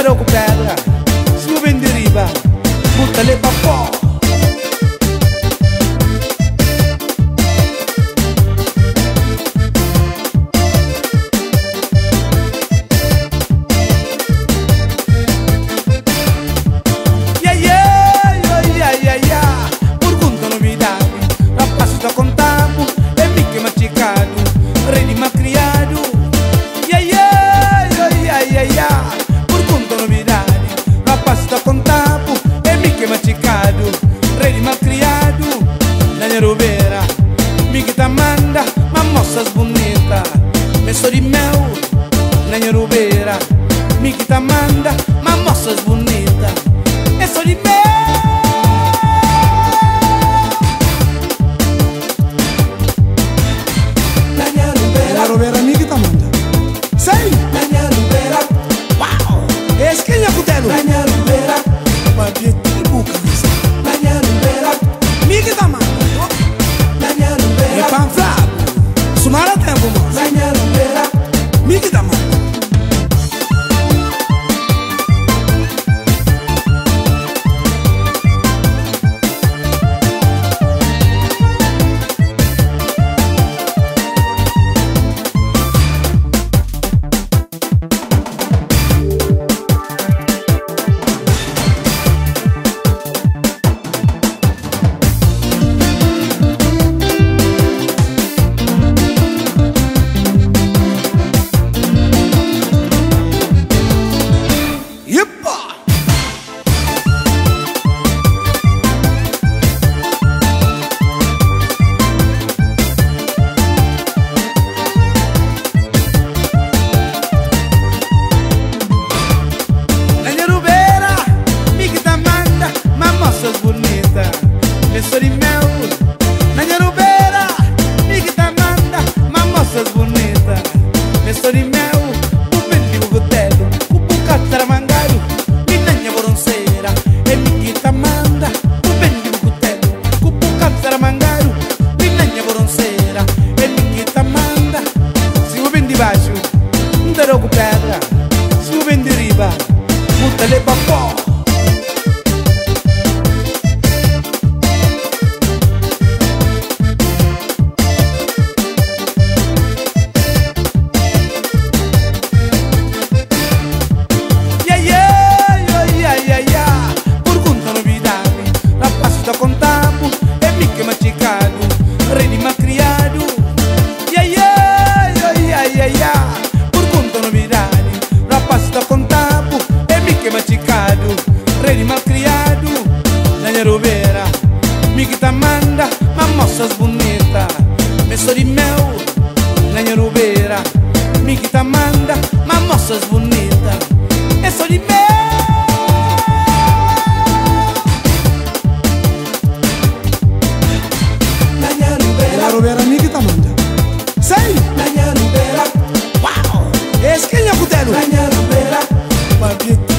Andrò con pedra, si muove in deriva, butta le papò. Vera, mi que tá manda, mas moças bonita. Me sou de mel, na Vera, mi que tá manda, mas moças bonita. Me sou de mel. Na Vera, mi que tá manda. Sei? Na Vera, uau! Esse quem é cutelo? Na Vera, vai ver tudo boca. Na Vera, mi que tá manda. E panflado, sumara tempo, moço. Mi que tá manda. Me sou de mel, na Vera, mi que tá manda, mas moças bonita. Me sou de mel, o mendigo cutelo, o bucata mangaru, minha boronceira. E mi que tá manda, o mendigo cutelo, o bucata mangaru, minha boronceira. E mi que tá manda, se o bem de baixo, não terá com pedra, se o bem de riba, muda le papó. Rei malcriado, na Vera, mi que tá manda, mas moças bonita. Me sou de mel, na Vera, mi que tá manda, mas moças bonita. Me sou de mel. Na Vera, mi que tá manda. Sei? Na Vera, uau! Esse quem é cutelo? Na Vera, vai ver.